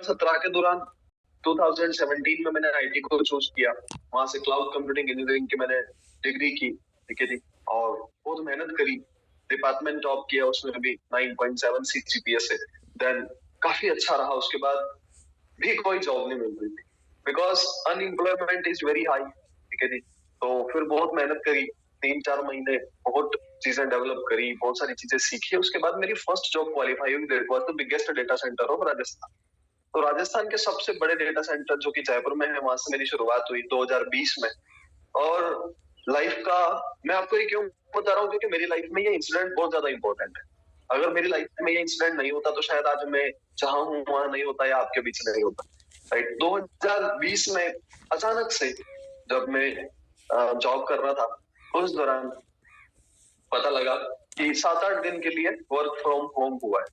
2017 के दौरान 2017 में मैंने आईटी को चूज किया। वहां से क्लाउड कंप्यूटिंग इंजीनियरिंग की मैंने डिग्री की, ठीक है जी। और बहुत मेहनत करी, डिपार्टमेंट टॉप किया उसमें भी 9.7 सीजीपीए से। देन काफी अच्छा रहा, उसके बाद भी कोई जॉब नहीं मिल रही थी because unemployment is very high, ठीक है जी। तो फिर बहुत मेहनत करी, 3-4 महीने बहुत चीजें डेवलप करी, बहुत सारी चीजें सीखी। उसके बाद मेरी फर्स्ट जॉब क्वालिफाई हुई, that was the biggest data centre of Rajasthan. तो राजस्थान के सबसे बड़े डेटा सेंटर जो कि जयपुर में है, वहां से मेरी शुरुआत हुई 2020 में। और लाइफ का, मैं आपको ये क्यों बता रहा हूँ, क्योंकि मेरी लाइफ में ये इंसिडेंट बहुत ज्यादा इंपॉर्टेंट है। अगर मेरी लाइफ में ये इंसिडेंट नहीं होता तो शायद आज मैं जहां हूँ वहां नहीं होता, या आपके बीच नहीं होता, राइट। 2020 में अचानक से जब मैं जॉब कर रहा था, उस दौरान पता लगा कि 7-8 दिन के लिए वर्क फ्रॉम होम हुआ है।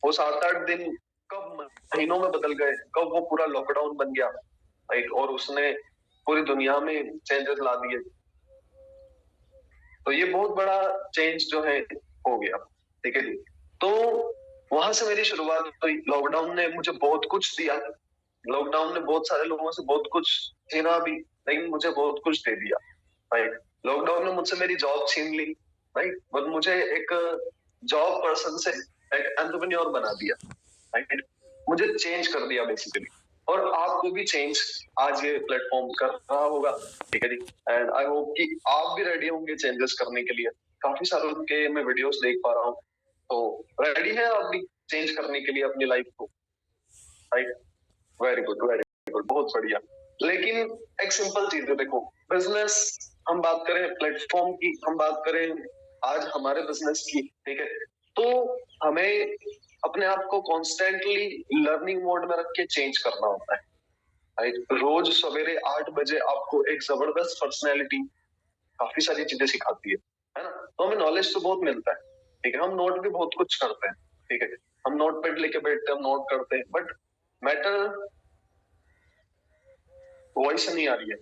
वो 7-8 दिन कब महीनों में बदल गए, कब वो पूरा लॉकडाउन बन गया, राइट। और उसने पूरी दुनिया में चेंजेस ला दिए। तो ये बहुत बड़ा चेंज जो है हो गया, ठीक है जी। तो वहां से मेरी शुरुआत हुई। लॉकडाउन ने मुझे बहुत कुछ दिया, लॉकडाउन ने बहुत सारे लोगों से बहुत कुछ छीना भी, लेकिन मुझे बहुत कुछ दे दिया, राइट। लॉकडाउन ने मुझसे मेरी जॉब छीन ली, राइट, बट मुझे एक जॉब पर्सन से एक एंटरप्रेन्योर बना दिया, राइट। मुझे चेंज कर दिया बेसिकली। और आपको भी चेंज आज ये प्लेटफॉर्म कर रहा होगा, ठीक है जी। एंड आई होप कि आप भी रेडी होंगे चेंजेस करने के लिए। काफी सारों के मैं वीडियोस देख पा रहा हूँ, तो रेडी है आप भी चेंज करने के लिए अपनी लाइफ को, right. Very good, very good, बहुत बढ़िया। लेकिन एक सिंपल चीज है, देखो, बिजनेस, हम बात करें प्लेटफॉर्म की, हम बात करें आज हमारे बिजनेस की, ठीक है, तो हमें अपने आप को कॉन्स्टेंटली लर्निंग मोड में रख के चेंज करना होता है, राइट। रोज सवेरे 8 बजे आपको एक जबरदस्त पर्सनैलिटी काफी सारी चीजें सिखाती है ना। तो हमें नॉलेज तो बहुत मिलता है, ठीक है, हम नोट भी बहुत कुछ करते हैं, ठीक है, हम नोट पैड लेके बैठते हैं, हम नोट करते हैं, बट मैटर वॉइस नहीं आ रही है।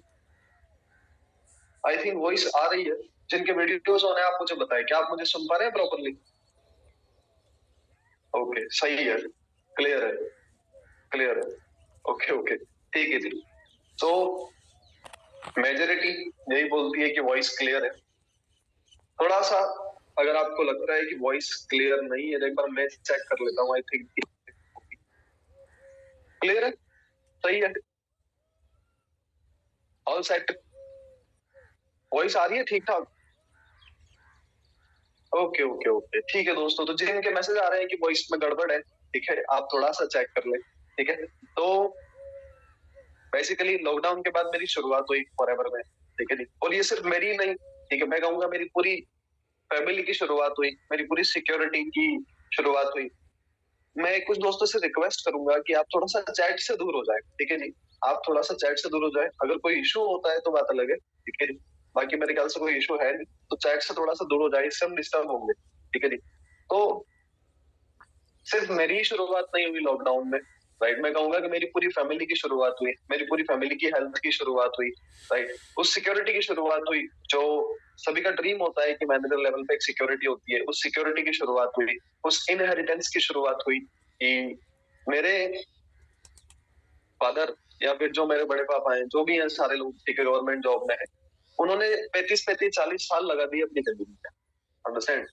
आई थिंक वॉइस आ रही है। जिनके वीडियोस ऑन है आप मुझे बताएं, क्या आप मुझे सुन पा रहे हैं प्रॉपरली? ओके, सही है, क्लियर है, क्लियर है। ओके ओके, ठीक है जी। तो मेजोरिटी यही बोलती है कि वॉइस क्लियर है। थोड़ा सा अगर आपको लगता है कि वॉइस क्लियर नहीं है, एक बार मैं चेक कर लेता हूँ। आई थिंक क्लियर है, सही है, ऑल सेट, वॉइस आ रही है ठीक ठाक। ओके ओके ओके, ठीक है दोस्तों। तो जिनके मैसेज आ रहे हैं कि वॉइस में गड़बड़ है, ठीक है, आप थोड़ा सा चेक कर लें, ठीक है। तो बेसिकली लॉकडाउन के बाद मेरी शुरुआत हुई फॉरएवर में, ठीक है जी। और ये सिर्फ मेरी नहीं, ठीक है, मैं कहूंगा मेरी पूरी फैमिली की शुरुआत हुई, मेरी पूरी सिक्योरिटी की शुरुआत हुई। मैं कुछ दोस्तों से रिक्वेस्ट करूंगा कि आप थोड़ा सा चैट से दूर हो जाए, ठीक है जी। आप थोड़ा सा चैट से दूर हो जाए। अगर कोई इशू होता है तो बात अलग है, ठीक है जी। बाकी मेरे ख्याल से कोई इशू है नहीं, तो चैट से थोड़ा सा दूर हो जाए, इससे हम डिस्टर्ब होंगे, ठीक है जी। तो सिर्फ मेरी ही शुरुआत नहीं हुई लॉकडाउन में, राइट। मैं कहूंगा कि मेरी पूरी फैमिली की शुरुआत हुई, मेरी पूरी फैमिली की हेल्थ की शुरुआत हुई, राइट। उस सिक्योरिटी की शुरुआत हुई जो सभी का ड्रीम होता है कि मैनेजर लेवल पे एक सिक्योरिटी होती है, उस सिक्योरिटी की शुरुआत हुई। उस इनहेरिटेंस की शुरुआत हुई कि मेरे फादर या फिर जो मेरे बड़े पापा हैं, जो भी हैं सारे लोग, ठीक है, गवर्नमेंट जॉब में है। उन्होंने 35-40 साल लगा दिए अपनी जिंदगी में, अंडरस्टैंड।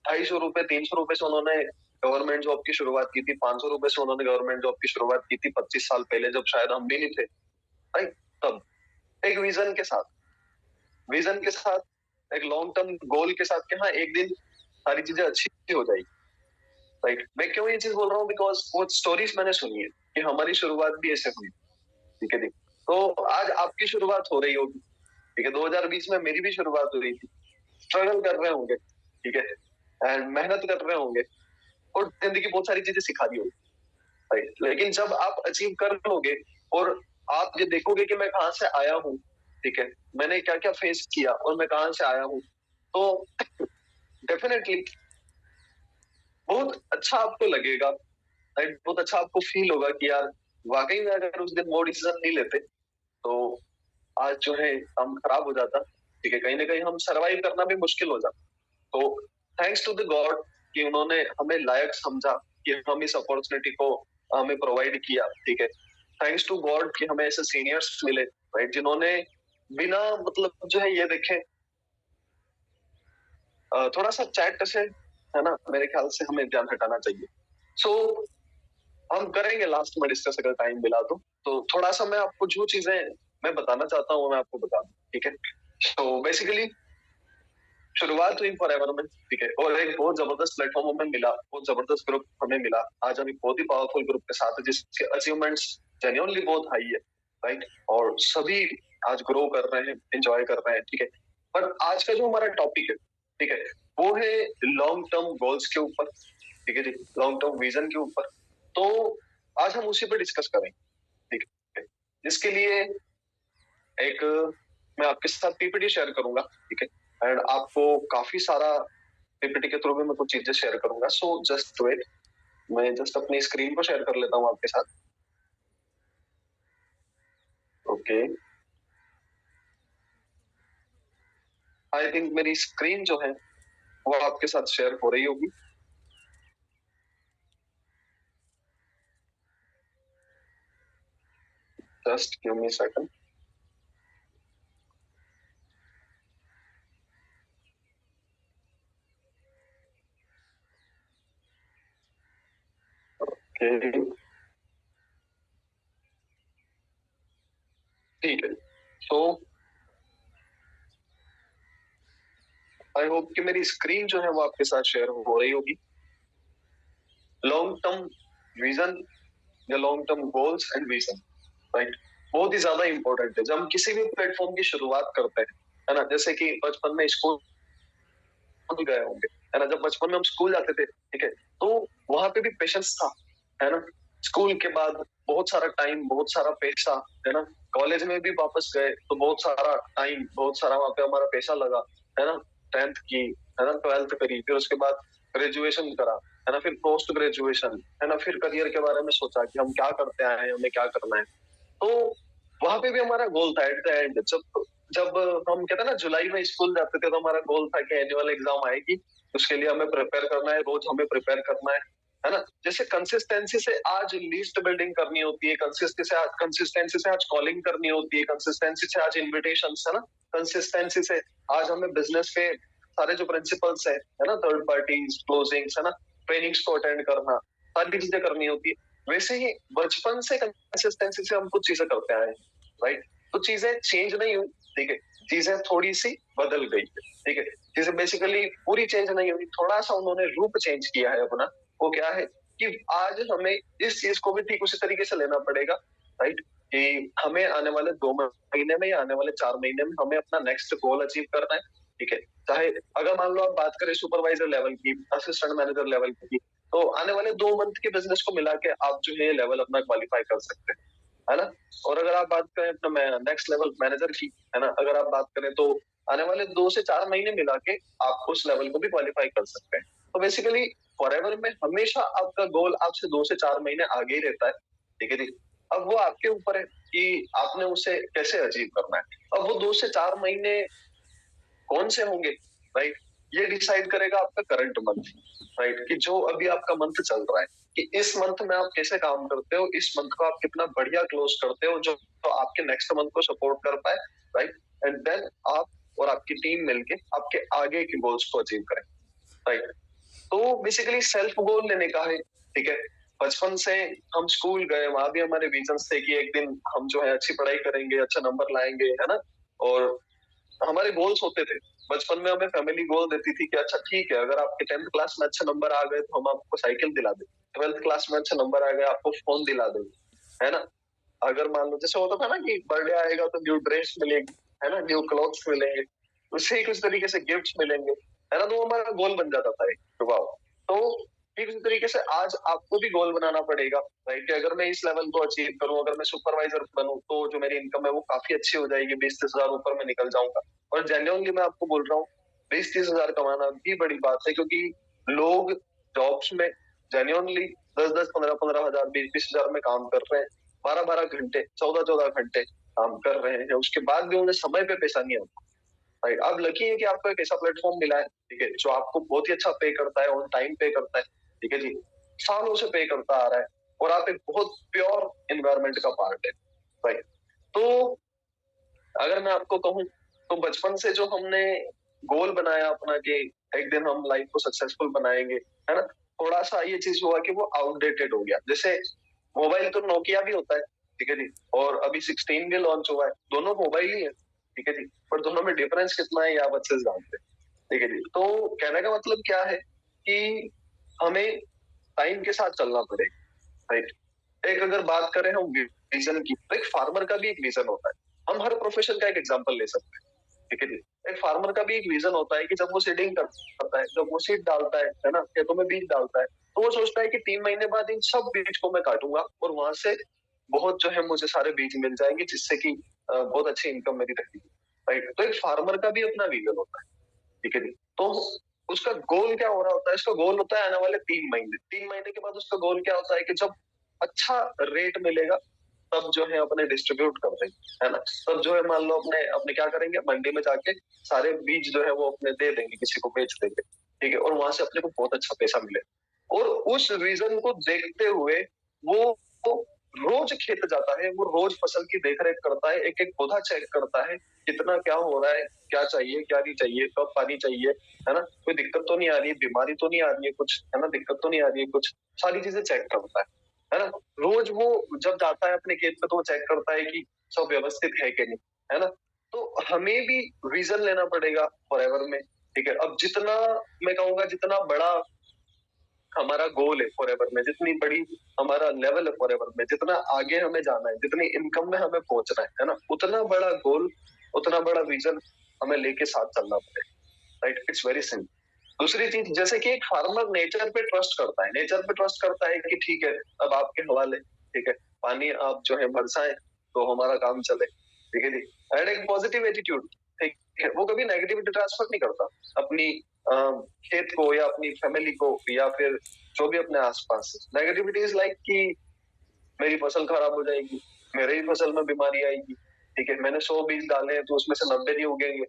250 रुपए 300 रुपए से उन्होंने गवर्नमेंट जॉब की शुरुआत की थी, 500 रुपए से उन्होंने गवर्नमेंट जॉब की शुरुआत की थी 25 साल पहले, जब शायद हम भी नहीं थे, राइट। तब एक विजन के साथ एक लॉन्ग टर्म गोल के साथ कि हाँ एक दिन सारी चीजें अच्छी हो जाएगी, राइट। मैं क्यों ये चीज बोल रहा हूँ, बिकॉज वो स्टोरीज मैंने सुनी है कि हमारी शुरुआत भी ऐसे हुई, ठीक है जी। तो आज आपकी शुरुआत हो रही होगी, ठीक है। 2020 में मेरी भी शुरुआत हो रही थी। स्ट्रगल कर रहे होंगे, ठीक है, एंड मेहनत कर रहे होंगे, और जिंदगी बहुत सारी चीजें सिखा दी होगी, राइट। लेकिन जब आप अचीव कर लोगे और आप ये देखोगे कि मैं कहाँ से आया हूँ, ठीक है, मैंने क्या क्या फेस किया और मैं कहाँ से आया हूँ, तो डेफिनेटली बहुत अच्छा आपको लगेगा, राइट। बहुत अच्छा आपको फील होगा कि यार वाकई में अगर उस दिन वो डिसीजन नहीं लेते तो आज जो है हम खराब हो जाता, ठीक है, कहीं ना कहीं हम सरवाइव करना भी मुश्किल हो जाता। तो थैंक्स टू द गॉड कि उन्होंने हमें लायक समझा कि हम इस अपॉर्चुनिटी को हमें प्रोवाइड किया, ठीक है। थैंक्स टू गॉड कि हमें ऐसे सीनियर्स मिले, राइट, जिन्होंने बिना मतलब जो है ये देखें, थोड़ा सा चैट से, है ना, मेरे ख्याल से हमें ध्यान हटाना चाहिए। सो हम करेंगे लास्ट में डिस्कस अगर टाइम मिला तो थोड़ा सा मैं आपको जो चीजें मैं बताना चाहता हूँ मैं आपको बता दूं, ठीक है। तो बेसिकली शुरुआत हुई फॉरएवर में, ठीक है, और एक बहुत जबरदस्त प्लेटफॉर्म हमें मिला, बहुत जबरदस्त ग्रुप हमें मिला। आज हम एक बहुत ही पावरफुल ग्रुप के साथ है जिसके अचीवमेंट्स जेन्युइनली बहुत हाई है, राइट, और सभी आज ग्रो कर रहे हैं, एंजॉय कर रहे हैं, ठीक है। पर आज का जो हमारा टॉपिक है, ठीक है, वो है लॉन्ग टर्म गोल्स के ऊपर, ठीक है जी, लॉन्ग टर्म विजन के ऊपर। तो आज हम उसी पर डिस्कस करेंगे, ठीक है। इसके लिए एक मैं आपके साथ पीपीटी शेयर करूंगा, ठीक है, एंड आपको काफी सारा पीपीटी के थ्रू भी मैं कुछ चीजें शेयर करूंगा। सो जस्ट वेट, मैं जस्ट अपनी स्क्रीन को शेयर कर लेता हूँ आपके साथ। ओके, आई थिंक मेरी स्क्रीन जो है वो आपके साथ शेयर हो रही होगी। Just give me second. Okay, ठीक है। सो आई होप कि मेरी स्क्रीन जो है वो आपके साथ शेयर हो रही होगी। लॉन्ग टर्म विजन या long term goals and vision, right, बहुत ही ज्यादा इंपॉर्टेंट है जब हम किसी भी प्लेटफॉर्म की शुरुआत करते हैं, है ना। जैसे कि बचपन में स्कूल गए होंगे, है ना, जब बचपन में हम स्कूल जाते थे, ठीक है, तो वहां पे भी पेशेंस था, है ना। स्कूल के बाद बहुत सारा टाइम, बहुत सारा पैसा, है ना। कॉलेज में भी वापस गए तो बहुत सारा टाइम, बहुत सारा वहां पे हमारा पैसा लगा, है ना। 10th की, है ना, 12th करी, फिर उसके बाद ग्रेजुएशन करा, है ना, फिर पोस्ट ग्रेजुएशन, है ना, फिर करियर के बारे में सोचा कि हम क्या करते आए हैं, हमें क्या करना है। तो वहां पे भी हमारा गोल था एट द एंड, जब जब हम कहते हैं ना जुलाई में स्कूल जाते थे तो हमारा गोल था कि एनुअल एग्जाम आएगी, उसके लिए हमें प्रिपेयर करना है, रोज हमें प्रिपेयर करना है ना। जैसे कंसिस्टेंसी से आज लिस्ट बिल्डिंग करनी होती है, कंसिस्टेंसी से आज कॉलिंग करनी होती है, कंसिस्टेंसी से आज इन्विटेशन, है ना, कंसिस्टेंसी से आज हमें बिजनेस के सारे जो प्रिंसिपल्स है ना, थर्ड पार्टीज क्लोजिंग्स, है ना, ट्रेनिंग्स को अटेंड करना, सारी चीजें करनी होती है। वैसे ही बचपन से कंसिस्टेंसी से हम कुछ चीजें करते आए हैं, राइट। तो चीजें चेंज नहीं हुई, ठीक है, चीजें थोड़ी सी बदल गई है, ठीक है। चीजें बेसिकली पूरी चेंज नहीं हुई, थोड़ा सा उन्होंने रूप चेंज किया है अपना। वो क्या है कि आज हमें इस चीज को भी ठीक उसी तरीके से लेना पड़ेगा, राइट, कि हमें आने वाले 2 महीने में या आने वाले 4 महीने में हमें अपना नेक्स्ट गोल अचीव करना है, ठीक है। चाहे अगर मान लो आप बात करें सुपरवाइजर लेवल की, असिस्टेंट मैनेजर लेवल की, तो आने वाले 2 मंथ के बिजनेस को मिला के आप जो है लेवल अपना क्वालिफाई कर सकते हैं, है ना। और अगर आप बात करें अपना नेक्स्ट लेवल मैनेजर की, है ना, अगर आप बात करें तो आने वाले 2 से 4 महीने मिला के आप उस लेवल को भी क्वालिफाई कर सकते हैं। तो बेसिकली फॉरएवर में हमेशा आपका गोल आपसे 2 से 4 महीने आगे ही रहता है, ठीक है जी। अब वो आपके ऊपर है कि आपने उसे कैसे अचीव करना है। अब वो 2 से 4 महीने कौन से होंगे, राइट, ये डिसाइड करेगा आपका करंट मंथ, राइट, कि जो अभी आपका मंथ चल रहा है, कि इस मंथ में आप कैसे काम करते हो, इस मंथ को आप कितना बढ़िया क्लोज करते हो जो तो आपके नेक्स्ट मंथ को सपोर्ट कर पाए, राइट, एंड देन आप और आपकी टीम मिलके आपके आगे के गोल्स को अचीव करें, राइट। तो बेसिकली सेल्फ गोल लेने का है, ठीक है। बचपन से हम स्कूल गए, वहां भी हमारे विजन थे कि एक दिन हम जो है अच्छी पढ़ाई करेंगे, अच्छा नंबर लाएंगे, है ना। और हमारे गोल्स होते थे। बचपन में हमें फैमिली गोल देती थी कि अच्छा ठीक है, अगर आपके 10th क्लास में अच्छे नंबर आ गए तो हम आपको साइकिल दिला दें, 12th क्लास में अच्छे नंबर आ गए आपको फोन दिला देंगे, है ना। अगर मान लो जैसे होता था ना कि बर्थडे आएगा तो न्यू ड्रेस मिलेगी, है ना, न्यू क्लॉथ्स मिलेंगे, उससे ही कुछ तरीके से गिफ्ट्स मिलेंगे, है ना। तो वो हमारा गोल बन जाता था एक, वाह। तो ठीक उसी तरीके से आज आपको भी गोल बनाना पड़ेगा, राइट, कि अगर मैं इस लेवल को अचीव करूं, अगर मैं सुपरवाइजर बनूं तो जो मेरी इनकम है वो काफी अच्छी हो जाएगी, 20-30 हजार ऊपर में निकल जाऊंगा। और जेन्युइनली मैं आपको बोल रहा हूँ, 20-30 हजार कमाना भी बड़ी बात है, क्योंकि लोग जॉब्स में जेन्युइनली 10-10, 15-15 हजार, 20-20 हजार में काम कर रहे हैं, 12-12 घंटे, 14-14 घंटे काम कर रहे हैं, उसके बाद भी उन्हें समय पे पैसा नहीं आता, राइट। अब लकी है कि आपको एक ऐसा प्लेटफॉर्म मिला है, ठीक है, जो आपको बहुत ही अच्छा पे करता है, ऑन टाइम पे करता है, ठीक है जी, सालों से पे करता आ रहा है। और आप एक बहुत प्योर एनवायरनमेंट का पार्ट है, राइट? तो अगर मैं आपको कहूँ तो बचपन से जो हमने गोल बनाया अपना कि एक दिन हम लाइफ को सक्सेसफुल बनाएंगे, है ना? थोड़ा सा ये चीज हुआ कि वो आउटडेटेड हो गया। जैसे मोबाइल तो नोकिया भी होता है, ठीक है जी, और अभी 16 भी लॉन्च हुआ है, दोनों मोबाइल ही है, ठीक है जी, पर दोनों में डिफरेंस कितना है ये आप अच्छे से जानते हैं, ठीक है जी। तो कहने का मतलब क्या है कि हमें टाइम के साथ चलना पड़ेगा, राइट? एक अगर बात करें हम विजन की, तो एक फार्मर का भी एक विजन होता है। हम हर प्रोफेशन का एक एग्जांपल ले सकते हैं, ठीक है जी। एक फार्मर का भी एक विजन होता है कि जब वो सीडिंग करता है, जब वो सीड डालता है ना, खेतों में बीज डालता है, तो वो सोचता है कि 3 महीने बाद इन सब बीज को मैं काटूंगा और वहां से बहुत जो है मुझे सारे बीज मिल जाएंगे, जिससे कि बहुत अच्छी इनकम मेरी रहेगी, राइट? तो एक फार्मर का भी अपना विजन होता है, ठीक है जी। तो उसका गोल क्या हो रहा होता है? उसका गोल होता है आने वाले 3 महीने, 3 महीने के बाद उसका गोल क्या होता है कि जब अच्छा रेट मिलेगा तब जो है अपने डिस्ट्रीब्यूट कर देंगे, है ना? तब जो है मान लो अपने अपने क्या करेंगे, मंडी में जाके सारे बीज जो है वो अपने दे देंगे, किसी को बेच देंगे, ठीक है, और वहां से अपने को बहुत अच्छा पैसा मिले। और उस रीजन को देखते हुए वो रोज खेत जाता है, वो रोज फसल की देखरेख करता है, एक एक पौधा चेक करता है, कितना क्या हो रहा है, क्या चाहिए क्या नहीं चाहिए, कब पानी चाहिए, है ना, कोई दिक्कत तो नहीं आ रही है, बीमारी तो नहीं आ रही है कुछ, है ना, दिक्कत तो नहीं आ रही है कुछ, सारी चीजें चेक करता है ना? रोज वो जब जाता है अपने खेत में तो वो चेक करता है कि सब व्यवस्थित है कि नहीं, है ना? तो हमें भी विजन लेना पड़ेगा फॉरएवर में, ठीक है? अब जितना मैं कहूंगा जितना बड़ा हमारा गोल है फॉरएवर में, जितनी बड़ी हमारा लेवल है फॉरएवर में, जितना आगे हमें जाना है, जितनी इनकम में हमें पहुंचना है ना, उतना बड़ा गोल, उतना बड़ा विजन हमें लेके साथ चलना पड़ेगा, राइट? It's very simple. दूसरी चीज, जैसे कि एक फार्मर नेचर पे ट्रस्ट करता है, नेचर पे ट्रस्ट करता है कि ठीक है अब आपके हवाले, ठीक है, पानी आप जो है बरसाएं तो हमारा काम चले, ठीक है जी। एंड एक पॉजिटिव एटीट्यूड, ठीक है, वो कभी नेगेटिविटी ट्रांसफर नहीं करता अपनी खेत को या अपनी फैमिली को या फिर जो भी अपने आसपास है। नेगेटिविटी इज लाइक कि मेरी फसल खराब हो जाएगी, मेरे ही फसल में बीमारी आएगी, ठीक है, मैंने 100 बीज डाले हैं तो उसमें से 90 नहीं उगेंगे,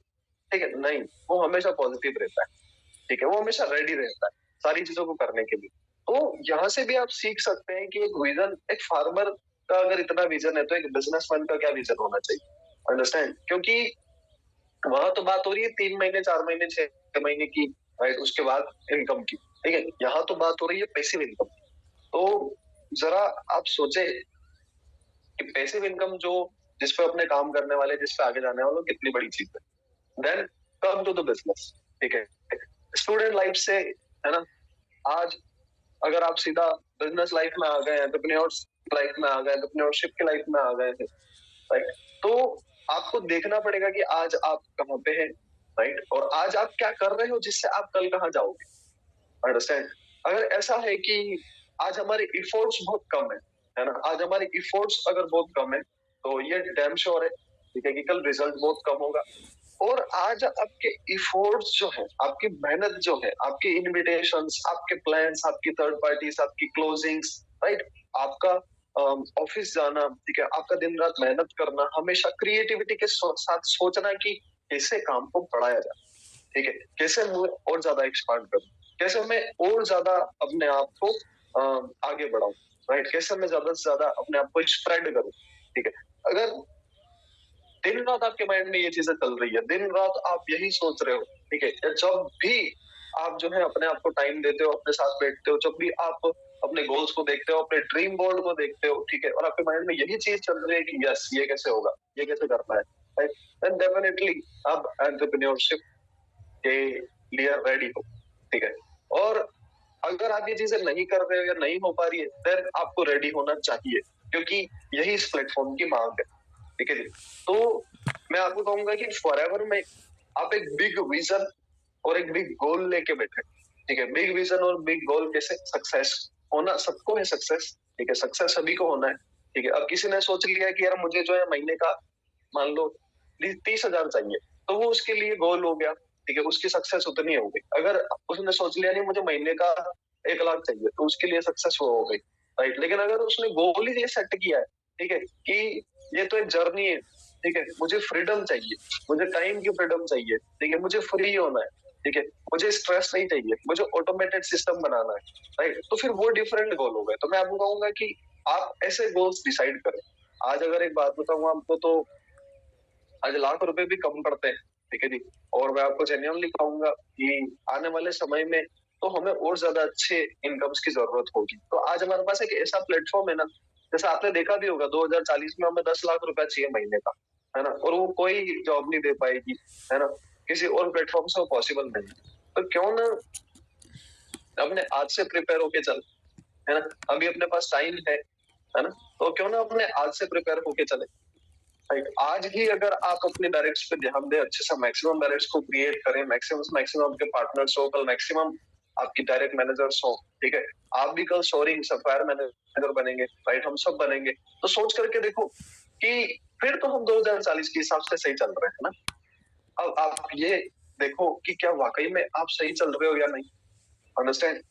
ठीक है, नहीं, वो हमेशा पॉजिटिव रहता है, ठीक है, वो हमेशा रेडी रहता है सारी चीजों को करने के लिए। तो यहाँ से भी आप सीख सकते हैं कि एक विजन, एक फार्मर का अगर इतना विजन है तो एक बिजनेसमैन का क्या विजन होना चाहिए, अंडरस्टैंड? क्योंकि वहां तो बात हो रही है 3 महीने 4 महीने 6 महीने की, राइट, उसके बाद इनकम की, ठीक है, यहाँ तो बात हो रही है पैसिव इनकम। तो जरा आप सोचे कि पैसिव इनकम जो जिसपे अपने काम करने वाले, जिसपे आगे जाने वाले, कितनी बड़ी चीज है। Then come to the business, ठीक है, स्टूडेंट लाइफ से, है ना, आज अगर आप सीधा बिजनेस लाइफ में आ गए, एंटरप्रेन्योर्स लाइफ में आ गए, एंटरप्रेन्योरशिप की लाइफ में आ गए हैं, राइट, तो आपको देखना पड़ेगा कि आज आप कहाँ पे हैं, राइट, और आज आप क्या कर रहे हो जिससे आप कल कहाँ जाओगे, अंडरस्टैंड? अगर ऐसा है कि आज हमारे इफोर्ट्स बहुत कम है ना, आज हमारे इफोर्ट्स अगर बहुत कम है तो ये डैम श्योर है, ठीक है, कि कल रिजल्ट बहुत कम होगा। और आज आपके इफोर्ट्स जो है, आपकी मेहनत जो है, आपके इन्विटेशंस, आपके प्लान्स, आपकी थर्ड पार्टीज, आपकी क्लोजिंग्स, राइट, आपका ऑफिस जाना, ठीक है, आपका दिन रात मेहनत करना, हमेशा क्रिएटिविटी के साथ सोचना कि कैसे काम को बढ़ाया जाए, ठीक है, कैसे मैं और ज्यादा एक्सपांड करूं, कैसे मैं और ज्यादा अपने आप को आगे बढ़ाऊं, राइट, कैसे मैं ज्यादा से ज्यादा अपने आप को स्प्रेड करूं, ठीक है। अगर दिन रात आपके माइंड में ये चीजें चल रही है, दिन रात आप यही सोच रहे हो, ठीक है, जब भी आप जो है अपने आप को टाइम देते हो, अपने साथ बैठते हो, जब भी आप अपने गोल्स को देखते हो, अपने ड्रीम बोर्ड को देखते हो, ठीक है, और आपके माइंड में यही चीज चल रही है कि यस ये कैसे होगा, ये कैसे करना है, राइट, देन डेफिनेटली आप एंटरप्रेन्योरशिप के लिए रेडी हो, ठीक है। और अगर आप ये चीजें नहीं कर रहे हो या नहीं हो पा रही है, देन आपको रेडी होना चाहिए, क्योंकि यही इस प्लेटफॉर्म की मांग है, ठीक है जी। तो मैं आपको कहूंगा कि फॉरएवर में आप एक बिग विजन और एक बिग गोल लेके बैठे, ठीक है, बिग विजन और बिग गोल, कैसे सक्सेस होना सबको है, सक्सेस, ठीक है, सक्सेस सभी को होना है, ठीक है। अब किसी ने सोच लिया कि यार मुझे जो है महीने का मान लो 30,000 चाहिए, तो वो उसके लिए गोल हो गया, ठीक है, उसकी सक्सेस उतनी हो गई। अगर उसने सोच लिया नहीं मुझे महीने का 1 लाख चाहिए, तो उसके लिए सक्सेस वो हो गई, राइट। लेकिन अगर उसने गोल ही ये सेट किया है, ठीक है, कि ये तो एक जर्नी है, ठीक है, मुझे फ्रीडम चाहिए, मुझे टाइम की फ्रीडम चाहिए, ठीक है, मुझे फ्री होना है, ठीक है, मुझे स्ट्रेस नहीं चाहिए, मुझे ऑटोमेटेड सिस्टम बनाना है, राइट? तो फिर वो डिफरेंट गोल हो गए। तो मैं आपको कहूंगा कि आप ऐसे गोल्स डिसाइड करें। आज अगर एक बात बताऊं आपको, तो आज लाख रुपए भी कम पड़ते हैं, ठीक है जी। और मैं आपको जेन्युइनली कहूंगा कि आने वाले समय में तो हमें और ज्यादा अच्छे इनकम्स की जरूरत होगी। तो आज हमारे पास एक ऐसा प्लेटफॉर्म है ना, जैसे आपने देखा भी होगा 2040 में हमें 10 लाख रुपया चाहिए महीने का, है ना, और वो कोई जॉब नहीं दे पाएगी, है ना, किसी और प्लेटफॉर्म से वो पॉसिबल नहीं। तो क्यों ना अपने आज से प्रिपेयर होके चल, है ना, अभी अपने पास टाइम है ना, तो क्यों ना अपने आज से प्रिपेयर होके चले। राइट, आज ही अगर आप अपने डायरेक्ट्स पे ध्यान दें, अच्छे से मैक्सिमम डायरेक्ट्स को क्रिएट करें, मैक्सिमम आपके पार्टनर्स हो, कल मैक्सिमम आपकी डायरेक्ट मैनेजर्स हो, ठीक है, आप भी कल सोरिंग सप्लायर मैनेजर बनेंगे, राइट, हम सब बनेंगे। तो सोच करके देखो कि फिर तो हम 2040 के हिसाब से सही चल रहे हैं ना। अब आप ये देखो कि क्या वाकई में आप सही चल रहे हो या नहीं। अंडरस्टैंड?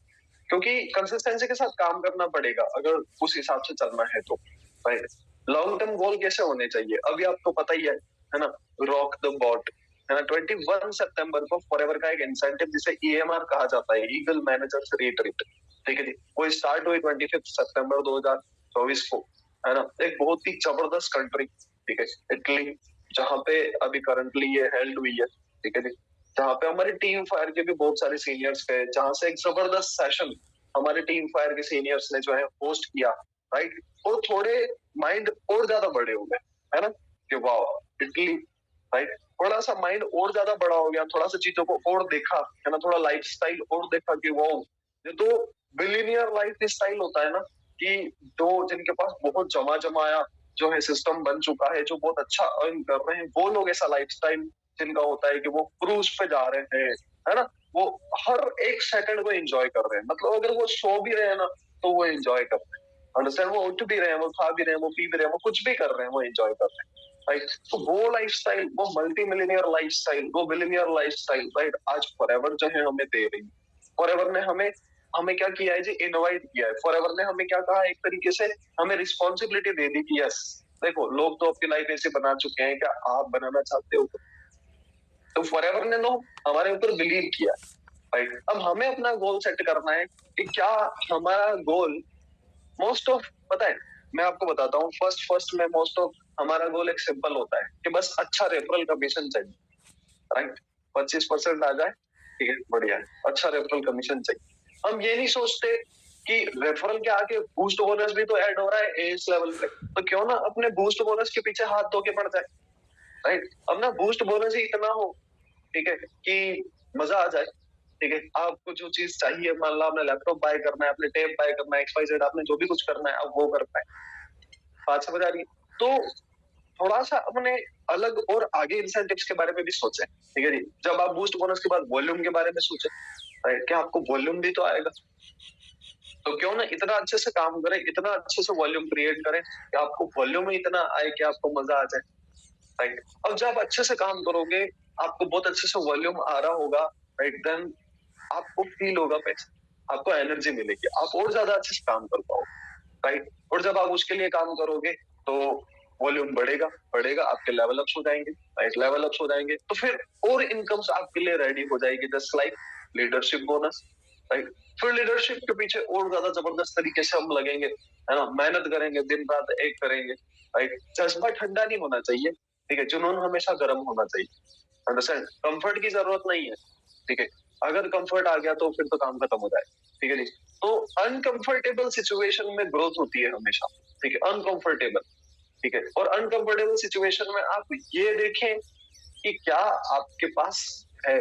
क्योंकि कंसिस्टेंसी के साथ काम करना पड़ेगा अगर उस हिसाब से चलना है तो, राइट। लॉन्ग टर्म गोल कैसे होने चाहिए, अभी आपको पता ही है ना, रॉक द बॉट, है ना, 21 सितंबर को फॉरएवर का एक इंसेंटिव जिसे ईएमआर कहा जाता है, ईगल मैनेजर्स रिट्रीट, ठीक है जी, वो स्टार्ट हुई 25 सितंबर 2024 को, है ना। एक बहुत ही जबरदस्त कंट्री, ठीक है, इटली, जहाँ पे अभी करंटली ये हेल्ड हुई है, ठीक है जी, जहाँ पे हमारी टीम फायर के भी बहुत सारे सीनियर्स गए, जहाँ से एक जबरदस्त सेशन हमारे टीम फायर के सीनियर्स ने जो है होस्ट किया, राइट। और थोड़े माइंड और ज्यादा बड़े हो गए, है ना, कि वाह इटली, राइट, थोड़ा सा माइंड और ज्यादा बड़ा हो गया, थोड़ा सा चीजों को और देखा, है ना, थोड़ा लाइफस्टाइल और देखा कि वाह, ये तो बिलियनियर लाइफ स्टाइल होता है ना, कि जो जिनके पास बहुत जमा जमाया जो है सिस्टम बन चुका है, जो बहुत अच्छा अर्न कर रहे हैं, वो लोग ऐसा लाइफस्टाइल जिनका होता है कि वो क्रूज पे जा रहे हैं, है ना, वो हर एक सेकंड को एंजॉय कर रहे हैं। मतलब अगर वो सो भी रहे हैं ना, तो वो एंजॉय कर रहे हैं। अंडरस्टैंड? वो उठ भी रहे हैं, वो खा भी रहे हैं, वो पी भी रहे हैं, वो कुछ भी कर रहे हैं, वो एंजॉय कर रहे हैं, राइट। तो वो लाइफस्टाइल, वो मल्टी मिलियनियर लाइफस्टाइल, वो बिलियनियर लाइफस्टाइल, राइट, आज फॉरएवर जो है हमें दे रही है। फॉरएवर ने हमें हमें क्या किया है जी, इनवाइट किया है। फॉरएवर ने हमें क्या कहा, एक तरीके से हमें रिस्पॉन्सिबिलिटी दे दी कि यस, देखो लोग तो अपनी लाइफ ऐसे बना चुके हैं, क्या आप बनाना चाहते हो? तो फॉरएवर ने नो हमारे ऊपर बिलीव किया, राइट। अब हमें अपना गोल सेट करना है कि क्या हमारा गोल, मोस्ट ऑफ, पता है, मैं आपको बताता हूँ, फर्स्ट फर्स्ट में मोस्ट ऑफ हमारा गोल एक सिंपल होता है कि बस अच्छा रेफरल कमीशन चाहिए, राइट, 25% आ जाए, ठीक है, बढ़िया है, अच्छा रेफरल कमीशन चाहिए। हम ये नहीं सोचते कि रेफरल के आगे बूस्ट बोनस भी तो ऐड हो रहा है एस लेवल पे, तो क्यों ना अपने बूस्ट बोनस के पीछे हाथ धो के पड़ जाए, राइट। अब ना बूस्ट बोनस ही इतना हो, ठीक है, कि मजा आ जाए, ठीक है। आपको जो चीज चाहिए, मान लो आपने लैपटॉप बाय करना है, आपने टैब बाय करना है, XYZ, आपने जो भी कुछ करना है, आप वो कर पाए, बात समझ आ रही है? तो थोड़ा सा अपने अलग और आगे इंसेंटिव्स के बारे में भी सोचें, ठीक है जी। जब आप बूस्ट बोनस के बाद वॉल्यूम के बारे में सोचें, राइट, क्या आपको वॉल्यूम भी तो आएगा, तो क्यों ना इतना अच्छे से काम करें, इतना अच्छे से वॉल्यूम क्रिएट करें कि आपको वॉल्यूम में इतना आए कि आपको मजा आ जाए, राइट। अब जब अच्छे से काम करोगे, आपको बहुत अच्छे से वॉल्यूम आ रहा होगा, राइट, देन आपको फील होगा पैसा, आपको एनर्जी मिलेगी, आप और ज्यादा अच्छे से काम कर पाओगे, राइट। और जब आप उसके लिए काम करोगे, तो वॉल्यूम बढ़ेगा बढ़ेगा, आपके लेवल अप्स हो जाएंगे, राइट, लेवल अप्स हो जाएंगे, तो फिर और इनकम्स आपके लिए रेडी हो जाएगी, just like leadership bonus, right. फिर लीडरशिप के पीछे और ज्यादा जबरदस्त तरीके से हम लगेंगे, है ना, मेहनत करेंगे, दिन रात एक करेंगे, राइट। जज्बा ठंडा नहीं होना चाहिए, ठीक है, जुनून हमेशा गर्म होना चाहिए, अंडरस्टैंड? कंफर्ट की जरूरत नहीं है, ठीक है। अगर कंफर्ट आ गया तो फिर तो काम खत्म हो जाए, ठीक है जी। तो अनकंफर्टेबल सिचुएशन में ग्रोथ होती है हमेशा, ठीक है, अनकंफर्टेबल, ठीक है। और अनकंफर्टेबल सिचुएशन में आप ये देखें कि क्या आपके पास है,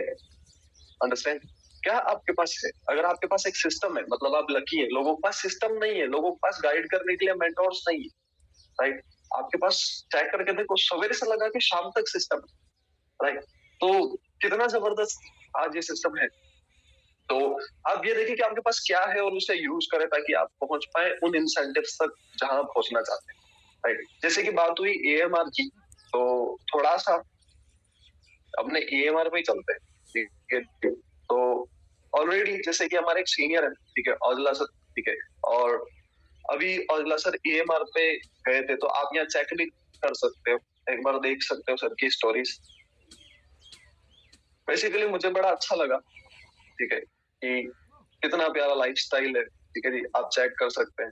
अंडरस्टैंड, क्या आपके पास है। अगर आपके पास एक सिस्टम है, मतलब आप लकी है। लोगों के पास सिस्टम नहीं है, लोगों के पास गाइड करने के लिए मेंटोर्स नहीं है, राइट। आपके पास चेक करके देखो, सवेरे से लगा के शाम तक सिस्टम है, राइट। तो कितना जबरदस्त आज ये सिस्टम है। तो आप ये देखिए कि आपके पास क्या है और उसे यूज करें ताकि आप पहुंच पाए उन इंसेंटिव्स तक जहां आप पहुंचना चाहते हैं, राइट। जैसे कि बात हुई एएमआर की, तो थोड़ा सा अपने एएमआर पे ही चलते हैं, ठीक है। तो ऑलरेडी जैसे कि हमारे एक सीनियर है, ठीक है, औजला सर, ठीक है, और अभी औजला सर एएमआर पे गए थे, तो आप यहाँ चेक भी कर सकते हो, एक बार देख सकते हो सर की स्टोरीज। बेसिकली मुझे बड़ा अच्छा लगा, ठीक है, कि कितना प्यारा लाइफस्टाइल है, ठीक है जी, आप चेक कर सकते हैं।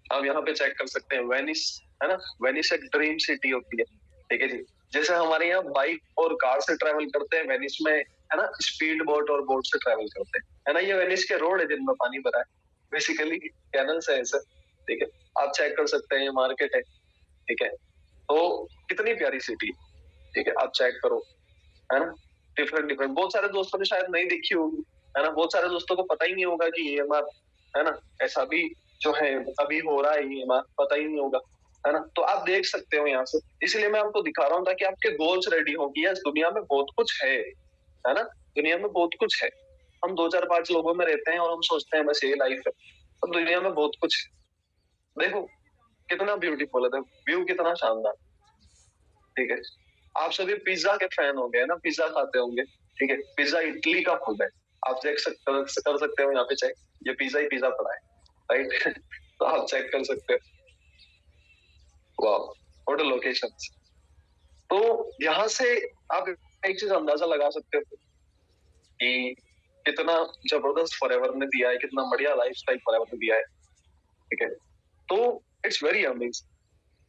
आप यहाँ पे चेक कर सकते हैं वेनिस, है ना, वेनिस एक ड्रीम सिटी होती है, ठीक है जी। जैसे हमारे यहाँ बाइक और कार से ट्रेवल करते हैं, वेनिस में है ना स्पीड बोट और बोट से ट्रेवल करते हैं, है ना। ये वेनिस के रोड है जिनमें पानी भरा है, बेसिकली कैनल्स है ऐसे, ठीक है। आप चेक कर सकते हैं, ये मार्केट है, ठीक है। तो कितनी प्यारी सिटी, ठीक है, आप चेक करो, है ना। डिफरेंट डिफरेंट बहुत सारे दोस्तों ने शायद नहीं देखी होगी, है ना। बहुत सारे दोस्तों को पता ही नहीं होगा कि ईएमआर, है ना, ऐसा भी जो है अभी हो रहा है, ईएमआर पता ही नहीं होगा, है ना। तो आप देख सकते हो यहाँ से, इसलिए मैं आपको दिखा रहा हूँ ताकि आपके गोल्स रेडी हो कि यस दुनिया में बहुत कुछ है ना। दुनिया में बहुत कुछ है। हम 2 4 5 लोगों में रहते हैं और हम सोचते हैं बस ये लाइफ है, अब दुनिया में बहुत कुछ है। देखो कितना ब्यूटीफुल है, देखो व्यू कितना शानदार, ठीक है। आप सभी पिज्जा के फैन हो गए ना, पिज्जा खाते होंगे, ठीक है। पिज्जा इटली का फूड है, आप चेक कर सकते हो यहाँ पे चेक, ये पिज्जा ही पिज्जा पड़ा है, राइट। तो आप चेक कर सकते हो, वाह व्हाट अ लोकेशन। तो यहाँ से आप एक चीज अंदाजा लगा सकते हो कि कितना जबरदस्त फॉरएवर ने दिया है, कितना बढ़िया लाइफस्टाइल फॉरएवर ने दिया है, ठीक है। तो इट्स वेरी अमेजिंग,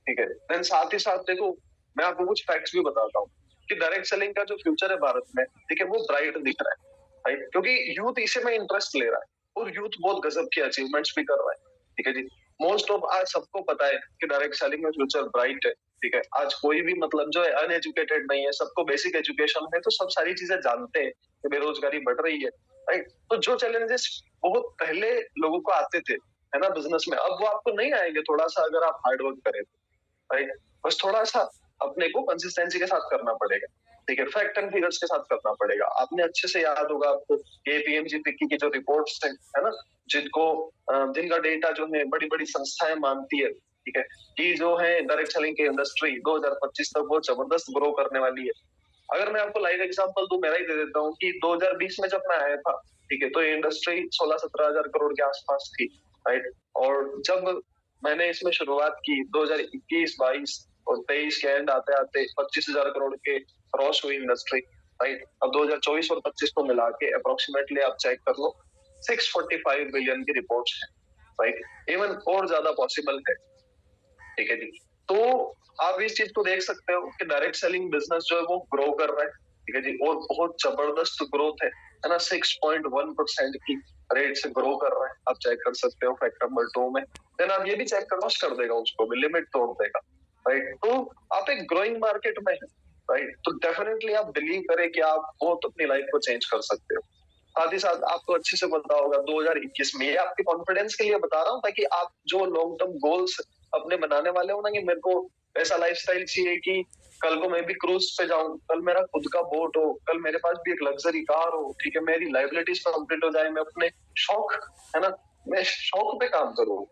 ठीक है। देन साथ ही साथ देखो, मैं आपको कुछ फैक्ट्स भी बताता हूँ कि डायरेक्ट सेलिंग का जो फ्यूचर है भारत में, ठीक है, वो ब्राइट दिख रहा है, राइट, क्योंकि यूथ इसी में इंटरेस्ट ले रहा है और यूथ बहुत गजब की अचीवमेंट्स भी कर रहा है, ठीक है जी। मोस्ट ऑफ आज सबको पता है कि डायरेक्ट सेलिंग में फ्यूचर ब्राइट है, ठीक है। आज कोई भी मतलब जो है अनएजुकेटेड नहीं है, सबको बेसिक एजुकेशन है, तो सब सारी चीजें जानते हैं कि बेरोजगारी बढ़ रही है, राइट। तो जो चैलेंजेस बहुत पहले लोगों को आते थे, है ना, बिजनेस में, अब वो आपको नहीं आएंगे, थोड़ा सा अगर आप हार्डवर्क करें, राइट। बस थोड़ा सा अपने को कंसिस्टेंसी के साथ करना पड़ेगा, ठीक है। फैक्ट एंड फिगर्स के साथ करना पड़ेगा। आपने अच्छे से याद होगा आपको केपीएमजी फिक्की की जो रिपोर्ट्स है ना, जिनको जिनका डेटा जो है बड़ी बड़ी संस्थाएं मानती है, ठीक है, कि जो है डायरेक्ट सेलिंग की इंडस्ट्री 2025 तक बहुत जबरदस्त ग्रो करने वाली है। अगर मैं आपको लाइव एग्जांपल दूं, मेरा ही दे देता हूँ कि 2020 में जब मैं आया था, ठीक है, तो ये इंडस्ट्री 16-17 हजार करोड़ के आसपास थी, राइट। और जब मैंने इसमें शुरुआत की 2021-22 और 23 के एंड आते आते 25 हजार करोड़ के क्रॉस हुई इंडस्ट्री, राइट। अब 2024 और 25 को मिला के अप्रोक्सीमेटली आप चेक कर लो 645 बिलियन की रिपोर्ट्स है, राइट। इवन और ज्यादा पॉसिबल है, ठीक है जी। तो आप इस चीज को देख सकते हो कि डायरेक्ट सेलिंग बिजनेस जो है वो ग्रो कर रहा है, ठीक है जी, और बहुत जबरदस्त ग्रोथ है ना। 6.1% की रेट से ग्रो कर रहा है, आप चेक कर सकते हो फैक्ट नंबर 2 में। देन आप ये भी चेक कर देगा, उसको भी लिमिट तोड़ देगा, राइट। तो आप एक ग्रोइंग मार्केट में है, राइट। तो डेफिनेटली आप बिलीव करें कि आप बहुत अपनी लाइफ को चेंज कर सकते हो। साथ ही साथ आपको अच्छे से पता होगा 2021 में, ये आपके कॉन्फिडेंस के लिए बता रहा हूँ ताकि आप जो लॉन्ग टर्म गोल्स अपने बनाने वाले हो ना, कि मेरे को ऐसा लाइफस्टाइल चाहिए कि कल को मैं भी क्रूज पे जाऊं, कल मेरा खुद का बोट हो, कल मेरे पास भी एक लग्जरी कार हो, ठीक है, मेरी लाइबिलिटीज कंप्लीट हो जाए, मैं अपने शौक, है ना, मैं शौक पे काम करूं।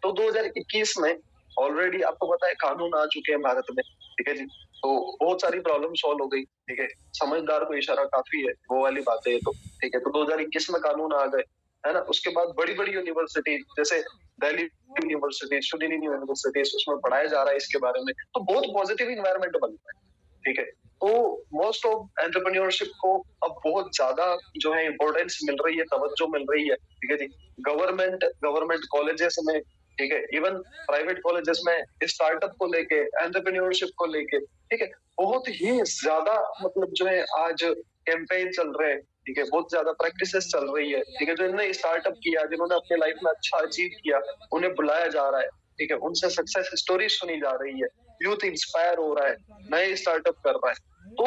तो 2021 में ऑलरेडी आपको पता है कानून आ चुके हैं भारत में, ठीक है जी। तो बहुत सारी प्रॉब्लम सॉल्व हो गई, ठीक है। समझदार को इशारा काफी है, वो वाली बात है ये तो, ठीक है। तो 2021 में कानून आ गए, है ना। उसके बाद बड़ी बड़ी यूनिवर्सिटी जैसे दिल्ली यूनिवर्सिटी, सुनील यूनिवर्सिटी, उसमें पढ़ाया जा रहा है इसके बारे में, तो बहुत पॉजिटिव इन्वायरमेंट बन रहा है, ठीक है। तो मोस्ट ऑफ एंटरप्रेन्योरशिप को अब बहुत ज्यादा जो है इम्पोर्टेंस मिल रही है, तवज्जो मिल रही है, ठीक है जी। गवर्नमेंट कॉलेजेस में, ठीक है, इवन प्राइवेट कॉलेजेस में स्टार्टअप को लेके, एंटरप्रेन्योरशिप को लेके, ठीक है, बहुत ही ज्यादा मतलब जो है आज कैंपेन चल रहे हैं, ठीक है, बहुत ज्यादा प्रैक्टिसेस चल रही है, ठीक है। जो इन्होंने स्टार्टअप किया, जिन्होंने अपने लाइफ में अच्छा अचीव किया, उन्हें बुलाया जा रहा है, ठीक है, उनसे सक्सेस स्टोरी सुनी जा रही है, यूथ इंस्पायर हो रहा है, नए स्टार्टअप कर रहा है। तो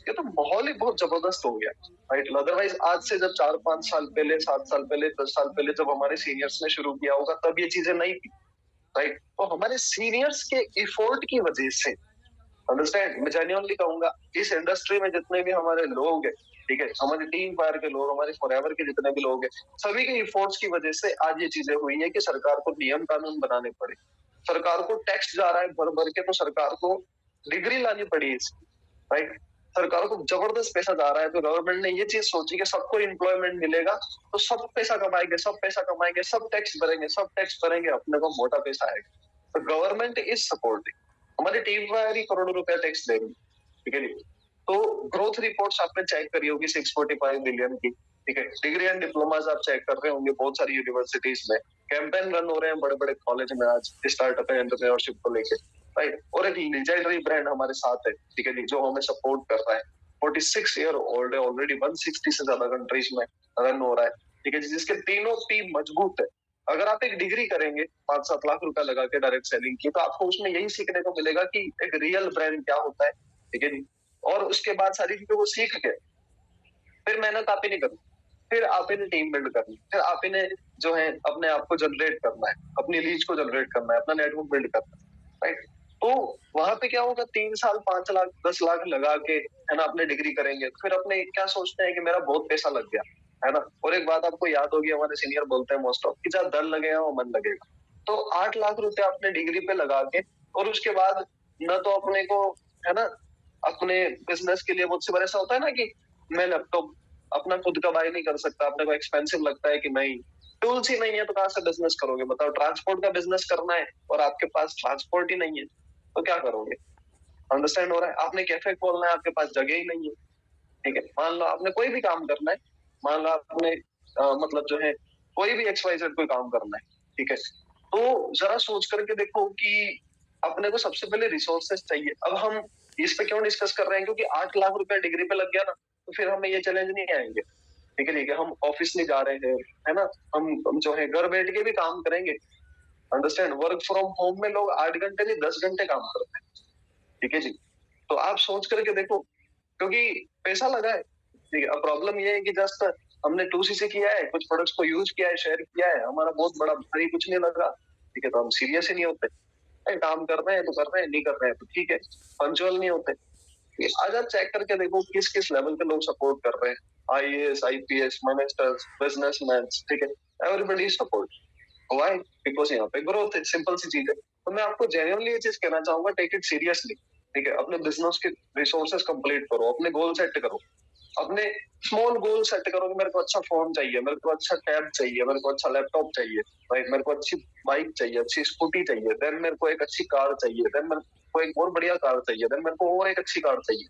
ये तो माहौल ही बहुत जबरदस्त हो गया, राइट। अदरवाइज आज से जब 4-5 साल पहले, 7 साल पहले, 10 साल पहले जब हमारे सीनियर्स ने शुरू किया होगा, तब ये चीजें नहीं थी, राइट। तो हमारे सीनियर्स के इफोर्ट की वजह से, अंडरस्टैंड, मैं जेन्युइनली कहूंगा, इस इंडस्ट्री में जितने भी हमारे लोग हैं, ठीक है, हमारे टीम फायर के लोग, हमारे फॉरएवर के जितने भी लोग हैं, सभी के इफोर्ट्स की वजह से आज ये चीजें हुई है कि सरकार को नियम कानून बनाने पड़े, सरकार को टैक्स जा रहा है भर भर के, तो सरकार को डिग्री लानी पड़ी इसकी, राइट। सरकार को जबरदस्त पैसा जा रहा है, तो गवर्नमेंट ने ये चीज सोची कि सबको एम्प्लॉयमेंट मिलेगा तो सब पैसा कमाएंगे, सब पैसा कमाएंगे, सब टैक्स भरेंगे, अपने को मोटा पैसा आएगा। तो गवर्नमेंट इज सपोर्टिंग, हमारी टीम वायर करोड़ों रुपया टैक्स देगी, ठीक है जी। तो ग्रोथ रिपोर्ट्स आपने चेक करी होगी 645 बिलियन की, ठीक है। डिग्री एंड डिप्लोमास आप चेक कर रहे होंगे बहुत सारी यूनिवर्सिटीज में, कैंपेन रन हो रहे हैं बड़े बड़े कॉलेज में आज स्टार्टअप एंड एंटरप्रेन्योरशिप को लेके, राइट। और एक लीजेंडरी ब्रांड हमारे साथ है, ठीक है जी, जो हमें सपोर्ट कर रहा है। 46 ईयर ओल्ड है, ऑलरेडी 160 से ज्यादा कंट्रीज में रन हो रहा है, ठीक है जी, जिसके तीनों टीम मजबूत है। अगर आप एक डिग्री करेंगे 5-7 लाख रुपया लगा के डायरेक्ट सेलिंग की, तो आपको उसमें यही सीखने को मिलेगा कि एक रियल ब्रांड क्या होता है, ठीक है जी। और उसके बाद सारी चीजों को सीख के फिर मेहनत आप ही नहीं करनी, फिर आप ही ने टीम बिल्ड करनी, फिर आप ही ने जो है अपने आप को जनरेट करना है, अपनी लीज को जनरेट करना है, अपना नेटवर्क बिल्ड करना है, राइट। तो वहां पे क्या होगा, 3 साल 5 लाख 10 लाख लगा के, है ना, अपने डिग्री करेंगे, फिर अपने क्या सोचते हैं कि मेरा बहुत पैसा लग गया, है ना। और एक बात आपको याद होगी, हमारे सीनियर बोलते हैं मोस्ट ऑफ कि जहाँ धन लगेगा वो मन लगेगा। तो 8 लाख रुपए अपने डिग्री पे लगा के, और उसके बाद न तो अपने को, है ना, अपने बिजनेस के लिए मुझसे बार ऐसा होता है ना कि मैं लैपटॉप अपना खुद का बाय नहीं कर सकता, अपने को एक्सपेंसिव लगता है कि नहीं, टूल्स ही नहीं है तो कहाँ से बिजनेस करोगे, बताओ। ट्रांसपोर्ट का बिजनेस करना है और आपके पास ट्रांसपोर्ट ही नहीं है तो क्या करोगे। अंडरस्टैंड हो रहा है। आपने कैफे खोलना है, आपके पास जगह ही नहीं है, ठीक है। मान लो आपने कोई भी काम करना है, मान लो आपने मतलब जो है कोई भी XYZ कोई काम करना है, ठीक है। तो जरा सोच करके देखो कि अपने को सबसे पहले रिसोर्सेस चाहिए। अब हम इस पे क्यों डिस्कस कर रहे हैं, क्योंकि 8 लाख रुपया डिग्री पे लग गया ना, तो फिर हमें ये चैलेंज नहीं आएंगे, ठीक है, ठीक है। हम ऑफिस नहीं जा रहे हैं, है ना, हम जो है घर बैठ के भी काम करेंगे। अंडरस्टैंड, वर्क फ्रॉम होम में लोग 8 घंटे नहीं 10 घंटे काम करते हैं, ठीक है जी। तो आप सोच करके देखो, क्योंकि पैसा लगा है, ठीक है। अब प्रॉब्लम ये है कि जस्ट हमने 2C से किया है, कुछ प्रोडक्ट्स को यूज किया है, शेयर किया है, हमारा बहुत बड़ा भारी कुछ नहीं लगा, ठीक है, तो हम सीरियस ही नहीं होते। काम कर रहे हैं तो कर रहे हैं, नहीं कर रहे हैं तो ठीक है, पंचुअल नहीं होते। आज आप चेक करके देखो किस किस लेवल पे लोग सपोर्ट कर रहे हैं, IAS IPS मिनिस्टर्स बिजनेसमैन, ठीक है, एवरीबॉडी सपोर्ट। व्हाई? बिकॉज यहाँ पे ग्रोथ है, सिंपल सी चीज है। तो मैं आपको जेन्युइनली ये चीज कहना चाहूंगा, टेक इट सीरियसली, ठीक है। अपने बिजनेस के रिसोर्सेस कंप्लीट करो, अपने गोल सेट करो, अपने स्मॉल गोल सेट करो कि मेरे को अच्छा फोन चाहिए, मेरे को अच्छा टैब चाहिए, मेरे को अच्छा लैपटॉप चाहिए, राइट, मेरे को अच्छी बाइक चाहिए, अच्छी स्कूटी चाहिए, देन मेरे को एक अच्छी कार चाहिए, देन मेरे को एक और बढ़िया कार चाहिए, देन मेरे को और एक अच्छी कार चाहिए,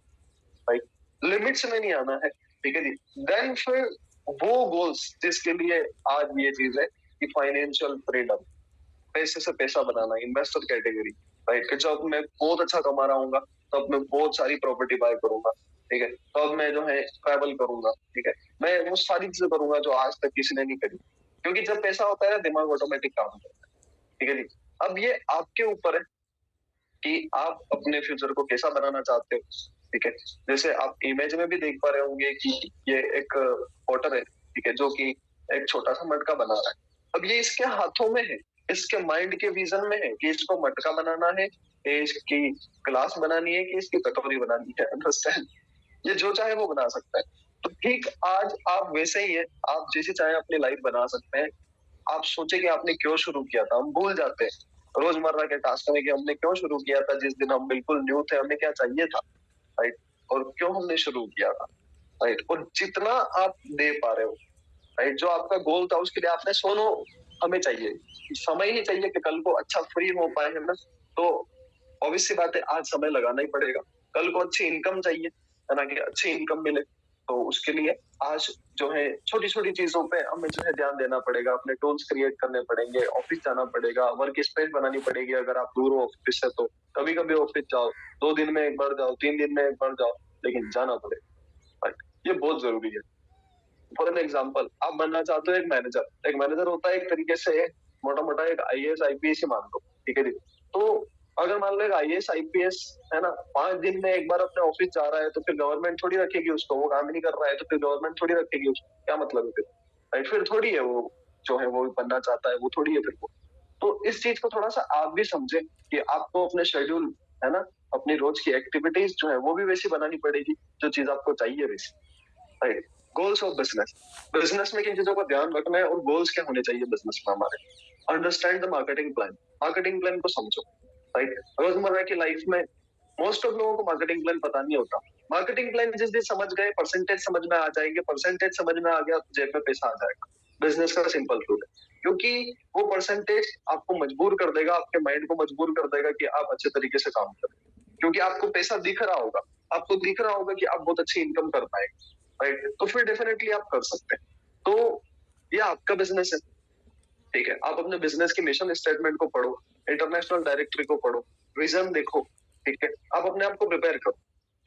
राइट। लिमिट्स में नहीं आना है, ठीक है जी। देन फिर वो गोल्स जिसके लिए आज ये चीज है कि फाइनेंशियल फ्रीडम, पैसे से पैसा बनाना, इन्वेस्टर कैटेगरी, राइट। कि जब मैं बहुत अच्छा कमा रहा हूँ तब मैं बहुत सारी प्रॉपर्टी बाय करूंगा, ठीक है। तब मैं जो है ट्रैवल करूंगा, ठीक है। मैं वो सारी चीजें करूंगा जो आज तक किसी ने नहीं करी, क्योंकि जब पैसा होता है ना, दिमाग ऑटोमेटिक काम करता है, ठीक है जी। अब ये आपके ऊपर है कि आप अपने फ्यूचर को कैसा बनाना चाहते हो, ठीक है। जैसे आप इमेज में भी देख पा रहे होंगे कि ये एक पॉटर है, ठीक है, जो कि एक छोटा सा मटका बना रहा है। अब ये इसके हाथों में है, इसके माइंड के विजन में है कि इसको मटका बनाना है, कि इसकी ग्लास बनानी है, कि इसकी कटोरी बनानी है। अंडरस्टैंड, ये जो चाहे वो बना सकता है। तो ठीक आज आप वैसे ही है, आप जैसे चाहे अपनी लाइफ बना सकते हैं। आप सोचे कि आपने क्यों शुरू किया था, हम भूल जाते हैं रोजमर्रा के टास्क में कि हमने क्यों शुरू किया था, जिस दिन हम बिल्कुल न्यू थे, हमें क्या चाहिए था, राइट, और क्यों हमने शुरू किया था, राइट। और जितना आप दे पा रहे हो, राइट, जो आपका गोल था उसके लिए आपने सोनो, हमें चाहिए समय ही चाहिए कि कल को अच्छा फ्री हो पाए, है ना। तो ऑब्वियस सी बात है, आज समय लगाना ही पड़ेगा। कल को अच्छी इनकम चाहिए, है ना, कि अच्छी इनकम मिले, तो उसके लिए आज जो है छोटी छोटी चीजों पे हमें जो है ध्यान देना पड़ेगा। अपने टूल्स क्रिएट करने पड़ेंगे, ऑफिस जाना पड़ेगा, वर्क स्पेस बनानी पड़ेगी। अगर आप दूर हो ऑफिस से तो कभी कभी ऑफिस जाओ, 2 दिन में एक बार जाओ, 3 दिन में एक बार जाओ, लेकिन जाना पड़ेगा, राइट। ये बहुत जरूरी है। फॉर एन एग्जाम्पल, आप बनना चाहते हो एक मैनेजर। एक मैनेजर होता है एक तरीके से मोटा मोटा एक IAS IPS ही मान लो, ठीक है जी। तो अगर मान लो एक IAS IPS, है ना, 5 दिन में एक बार अपने ऑफिस जा रहा है, तो फिर गवर्नमेंट थोड़ी रखेगी उसको। वो काम ही नहीं कर रहा है तो फिर गवर्नमेंट थोड़ी रखेगी उसको, क्या मतलब है फिर, राइट। फिर थोड़ी है वो जो है वो बनना चाहता है, वो थोड़ी है फिर वो। तो इस चीज को थोड़ा सा आप भी समझे कि आपको अपने शेड्यूल, है ना, अपनी रोज की एक्टिविटीज जो है वो भी वैसी बनानी पड़ेगी जो चीज आपको चाहिए वैसी, right. Goals of business, business में किन चीजों का ध्यान रखना है और गोल्स क्या होने चाहिए बिजनेस में हमारे। Understand the marketing plan, marketing plan को समझो, राइट। रोजमर्रा की लाइफ में मोस्ट ऑफ लोगों को मार्केटिंग प्लान पता नहीं होता, मार्केटिंग प्लान जिस दिन समझ गए, परसेंटेज समझ में आ जाएंगे, परसेंटेज समझ में आ गया तो जेब में पैसा आ जाएगा। बिजनेस का सिंपल रूल है, क्योंकि वो परसेंटेज आपको मजबूर कर देगा, आपके माइंड को मजबूर कर देगा कि आप अच्छे तरीके से काम करें, क्योंकि आपको पैसा दिख रहा होगा, आपको दिख रहा होगा कि आप बहुत अच्छी इनकम कर पाएंगे, राइट? तो फिर डेफिनेटली आप कर सकते हैं। तो ये आपका बिजनेस है, ठीक है? आप अपने बिजनेस की मिशन स्टेटमेंट को पढ़ो, इंटरनेशनल डायरेक्टरी को पढ़ो, विजन देखो, ठीक है? आप अपने आप को प्रिपेयर करो,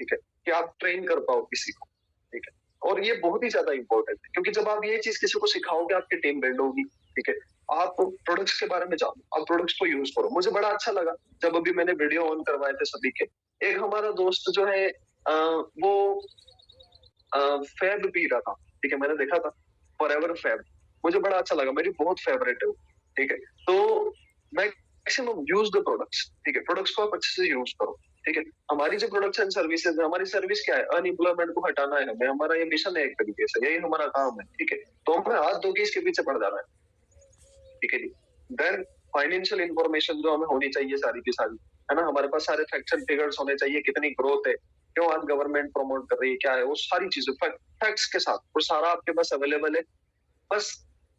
ठीक है? कि आप ट्रेन कर पाओ किसी को, ठीक है? और ये बहुत ही ज्यादा इंपॉर्टेंट है, क्योंकि जब आप ये चीज किसी को सिखाओगे, आपकी टीम बिल्ड होगी, ठीक है? आप प्रोडक्ट्स के बारे में जानो, आप प्रोडक्ट्स को यूज करो। मुझे बड़ा अच्छा लगा जब अभी मैंने वीडियो ऑन करवाए थे सभी के, एक हमारा दोस्त जो है वो फैब पी रहा था, ठीक है? मैंने देखा था फॉरएवर फैब, मुझे बड़ा अच्छा लगा, मेरी बहुत फेवरेट है वो, ठीक है? तो मैक्सिमम यूज द प्रोडक्ट्स, ठीक है? प्रोडक्ट्स को आप अच्छे से यूज करो, ठीक है? हमारी जो प्रोडक्ट्स एंड सर्विसेज है, हमारी सर्विस क्या है? अनएम्प्लॉयमेंट को हटाना है हमें, हमारा ये मिशन है एक तरीके से, यही हमारा काम है, ठीक है? तो हमें हाथ धो के इसके पीछे पड़ जाना है, ठीक है जी? देन फाइनेंशियल इंफॉर्मेशन जो हमें होनी चाहिए सारी की सारी, है ना? हमारे पास सारे फैक्ट्स एंड फिगर्स होने चाहिए, कितनी ग्रोथ है, क्यों आज गवर्नमेंट प्रमोट कर रही है, क्या है, वो सारी चीजें फैक्ट्स के साथ, वो सारा आपके पास अवेलेबल है। बस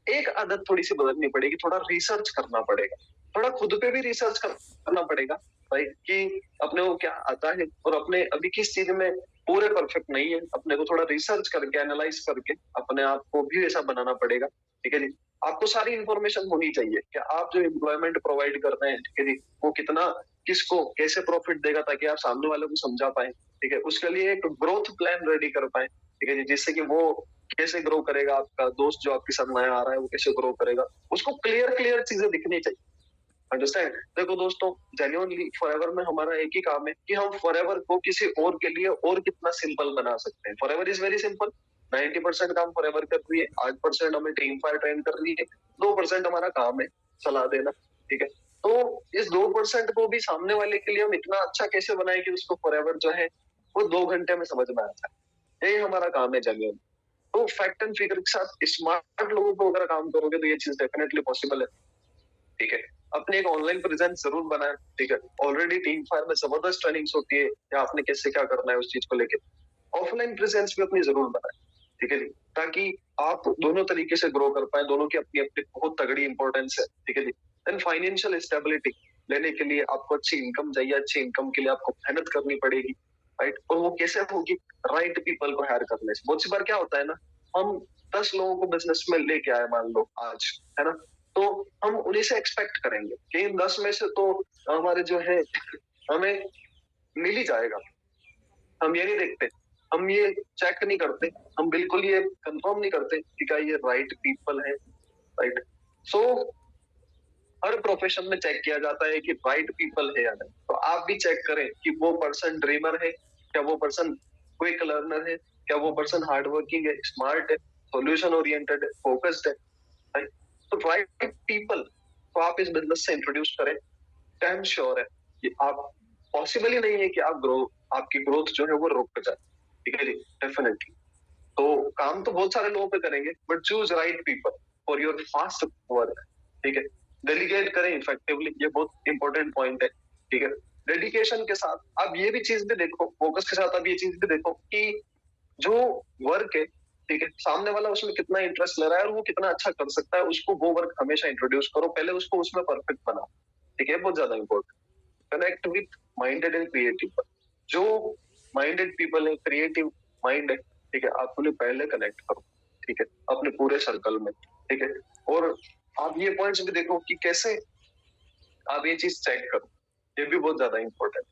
एक आदत थोड़ी सी बदलनी पड़ेगी, थोड़ा रिसर्च करना पड़ेगा, थोड़ा खुद पे भी रिसर्च करना पड़ेगा, राइट? कि अपने को क्या आता है और अपने अभी किस चीज में पूरे परफेक्ट नहीं है, अपने को थोड़ा रिसर्च करके एनालाइज करके अपने आप को भी ऐसा बनाना पड़ेगा, ठीक है जी? आपको सारी इंफॉर्मेशन होनी चाहिए कि आप जो एम्प्लॉयमेंट प्रोवाइड कर रहे हैं, ठीक है जी, वो कितना किसको कैसे प्रॉफिट देगा, ताकि आप सामने वाले को समझा पाए, ठीक है? उसके लिए एक ग्रोथ प्लान रेडी कर पाए, ठीक है जी, जिससे कि वो कैसे ग्रो करेगा, आपका दोस्त जो आपके साथ नया आ रहा है वो कैसे ग्रो करेगा, उसको क्लियर क्लियर चीजें दिखनी चाहिए। अंडरस्टैंड? देखो दोस्तों, जेन्युइनली फॉरएवर में हमारा एक ही काम है कि हम फॉरएवर को किसी और के लिए और कितना सिंपल बना सकते हैं। फॉरएवर इज वेरी सिंपल, 90% काम फॉरएवर कर रही है, 8% हमें टीम फायर ट्रेन कर रही है, 2% हमारा काम है सलाह देना, ठीक है? तो इस 2% को भी सामने वाले के लिए हम इतना अच्छा कैसे बनाए कि उसको फॉरएवर जो है वो 2 घंटे में समझ में आ जाए। यही हमारा काम है जेन्युइन। तो फैक्ट एंड फिगर के साथ स्मार्ट लोगों को अगर काम करोगे तो ये चीज डेफिनेटली पॉसिबल है, ठीक है? अपने एक ऑनलाइन प्रेजेंस जरूर बनाए, ठीक है? ऑलरेडी टीम फायर में जबरदस्त ट्रेनिंग्स होती है कि आपने कैसे क्या करना है उस चीज को लेके। ऑफलाइन प्रेजेंस भी अपनी जरूर बनाए, ठीक है जी? ताकि आप दोनों तरीके से ग्रो कर पाए, दोनों की अपनी अपनी बहुत तगड़ी इंपॉर्टेंस है, ठीक है जी? देन फाइनेंशियल स्टेबिलिटी लेने के लिए आपको अच्छी इनकम चाहिए, अच्छी इनकम के लिए आपको मेहनत करनी पड़ेगी, राइट? और वो कैसे होगी? राइट पीपल को हायर करने से। बहुत सी बार क्या होता है ना, हम 10 लोगों को बिजनेस में लेके आए मान लो आज, है ना? तो हम उन्हीं से एक्सपेक्ट करेंगे कि इन 10 में से तो हमारे जो है हमें मिल ही जाएगा। हम ये नहीं देखते, हम ये चेक नहीं करते, हम बिल्कुल ये कंफर्म नहीं करते कि क्या ये राइट पीपल है, राइट? सो हर प्रोफेशन में चेक किया जाता है कि राइट पीपल है या नहीं। तो आप भी चेक करें कि वो पर्सन ड्रीमर है, क्या वो पर्सन क्विक लर्नर है, क्या वो पर्सन हार्ड वर्किंग है, स्मार्ट है, सॉल्यूशन ओरिएंटेड है, फोकस्ड है, राइट? तो राइट पीपल को आप इस बिजनेस से इंट्रोड्यूस करें, आई एम श्योर है कि आप पॉसिबल ही नहीं है कि आपकी ग्रोथ जो है वो रुक जाए, ठीक है जी? डेफिनेटली। तो काम तो बहुत सारे लोगों पे करेंगे, but choose right people for your fast work, ठीक है? डेलीगेट करें इफेक्टिवली, ये बहुत इंपॉर्टेंट पॉइंट है, ठीक है? डेडिकेशन के साथ आप ये भी चीज भी देखो, फोकस के साथ आप ये चीज भी देखो कि जो वर्क है, ठीक है, सामने वाला उसमें कितना इंटरेस्ट ले रहा है और वो कितना अच्छा कर सकता है, उसको वो वर्क हमेशा इंट्रोड्यूस करो, पहले उसको उसमें परफेक्ट बनाओ, ठीक है? बहुत ज्यादा important. Connect with minded and creative, जो माइंडेड पीपल है, क्रिएटिव माइंड है, ठीक है, आप उन्हें पहले कनेक्ट करो, ठीक है, अपने पूरे सर्कल में, ठीक है? और आप ये पॉइंट्स भी देखो कि कैसे आप ये चीज चेक करो, ये भी बहुत ज्यादा इंपॉर्टेंट है,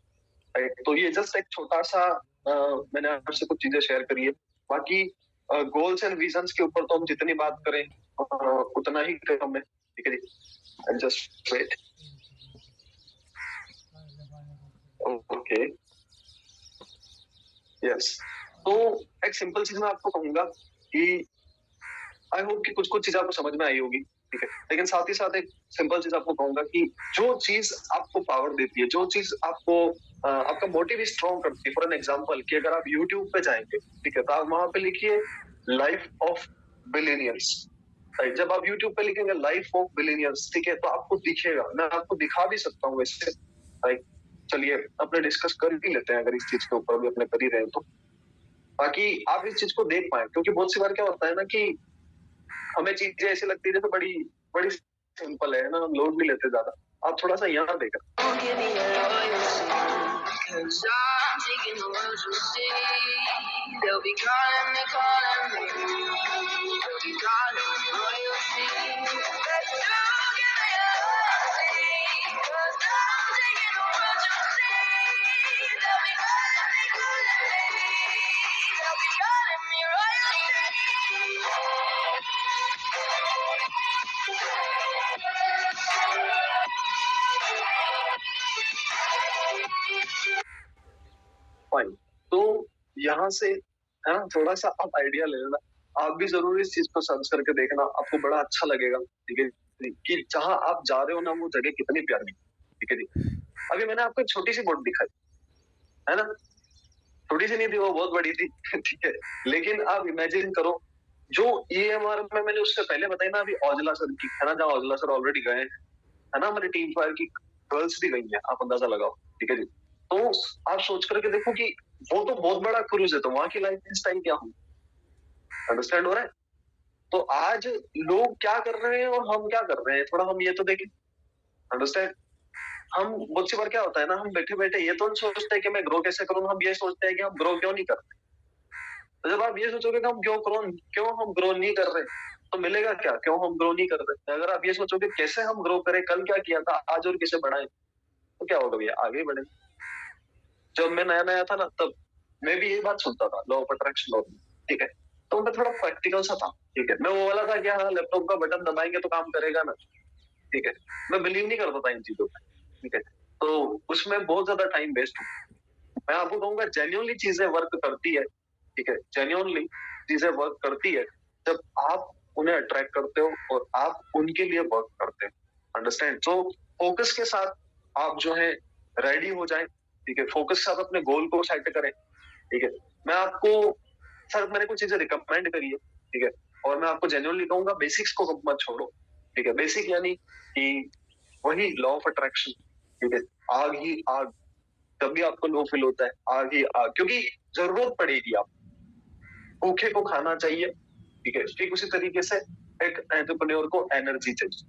राइट? तो ये जस्ट एक छोटा सा मैंने आपसे कुछ चीजें शेयर करी है। बाकी गोल्स एंड विजन्स के ऊपर तो हम जितनी बात करें उतना ही कम है, ठीक है जी? Just wait, okay, yes. तो एक सिंपल चीज मैं आपको कहूंगा कि आई होप कि कुछ कुछ चीज आपको समझ में आई होगी, ठीक है? लेकिन साथ ही साथ एक सिंपल चीज आपको कहूंगा कि जो चीज आपको पावर देती है, जो चीज आपको आपका मोटिव स्ट्रॉन्ग करती है, फॉर एन एग्जांपल कि अगर आप यूट्यूब पे जाएंगे, ठीक है, तो आप वहां पे लिखिए लाइफ ऑफ बिलियनियर्स, राइट? जब आप यूट्यूब पे लिखेंगे लाइफ ऑफ बिलियनियर्स, ठीक है, तो आपको दिखेगा, मैं आपको दिखा भी सकता हूँ वैसे, राइट? चलिए अपने डिस्कस कर ही लेते हैं, अगर इस चीज के ऊपर भी अपने कर ही रहे हैं तो। ताकि आप इस चीज को देख पाए। क्योंकि बहुत सी बार क्या होता है ना कि हमें चीजें ऐसी लगती है जैसे बड़ी बड़ी सिंपल है ना, हम लोड नहीं लेते ज्यादा। आप थोड़ा सा यहाँ देखा, फाइन। तो यहाँ से है ना, थोड़ा सा आप आइडिया ले लेना। आप भी जरूर इस चीज को सर्च करके देखना, आपको बड़ा अच्छा लगेगा। ठीक है कि जहां आप जा रहे हो ना, वो जगह कितनी प्यारी। ठीक है जी। अभी मैंने आपको एक छोटी सी बोट दिखाई, है ना, छोटी सी नहीं थी, वो बहुत बड़ी थी। ठीक है, लेकिन आप इमेजिन करो जो EMR में मैंने उससे पहले बताई ना, अभी औजला सर की, है ना, जहाँ औजला सर ऑलरेडी गए हैं, है ना, हमारी टीम फायर की गर्ल्स भी गई हैं, आप अंदाजा लगाओ। ठीक है जी। तो आप सोच करके देखो कि वो तो बहुत बड़ा क्रूज है, तो वहां की लाइफ स्टाइल क्या होगी। अंडरस्टैंड हो रहा है? तो आज लोग क्या कर रहे हैं और हम क्या कर रहे हैं, थोड़ा हम ये तो देखें। अंडरस्टैंड? हम बहुत सी बार क्या होता है ना, हम बैठे बैठे ये तो नहीं सोचते कि मैं ग्रो कैसे करूं, हम ये सोचते हैं कि हम ग्रो क्यों नहीं कर रहे। तो जब आप ये सोचोगे कि हम क्यों हम ग्रो नहीं कर रहे, तो मिलेगा क्या, क्यों हम ग्रो नहीं कर रहे। अगर आप ये सोचोगे कैसे हम ग्रो करें, कल क्या किया था, आज और कैसे बढ़ाएं, तो क्या होगा भैया, आगे बढ़े। जब मैं नया नया था ना, तब मैं भी यही बात सुनता था, लॉ ऑफ अट्रैक्शन लॉ। ठीक है, तो मैं थोड़ा प्रैक्टिकल सा था। ठीक है, मैं वो वाला था कि हाँ लैपटॉप का बटन दबाएंगे तो काम करेगा ना। ठीक है, मैं बिलीव नहीं करता था इन चीजों पे। ठीक है, तो उसमें बहुत ज्यादा टाइम वेस्ट हुआ। मैं आपको कहूंगा जेन्युइनली चीजें वर्क करती है। ठीक है, जेन्युइनली चीजें वर्क करती है जब आप उन्हें अट्रैक्ट करते हो और आप उनके लिए वर्क करते हो। अंडरस्टैंड? तो फोकस के साथ आप जो है रेडी हो जाए। ठीक है, फोकस के साथ अपने गोल को सेट करें। ठीक है, मैं आपको सर मैंने कुछ चीजें रिकमेंड करी है। ठीक है, और मैं आपको जेन्युइनली कहूंगा बेसिक्स को मत छोड़ो। ठीक है, बेसिक यानी कि वही लॉ ऑफ अट्रैक्शन। ठीक है, आग ही आग, तभी आपको लो फील होता है, आग ही आग, क्योंकि जरूरत पड़ेगी। आप भूखे को खाना चाहिए। ठीक है, ठीक उसी तरीके से एक एंटरप्रेन्योर को एनर्जी चाहिए।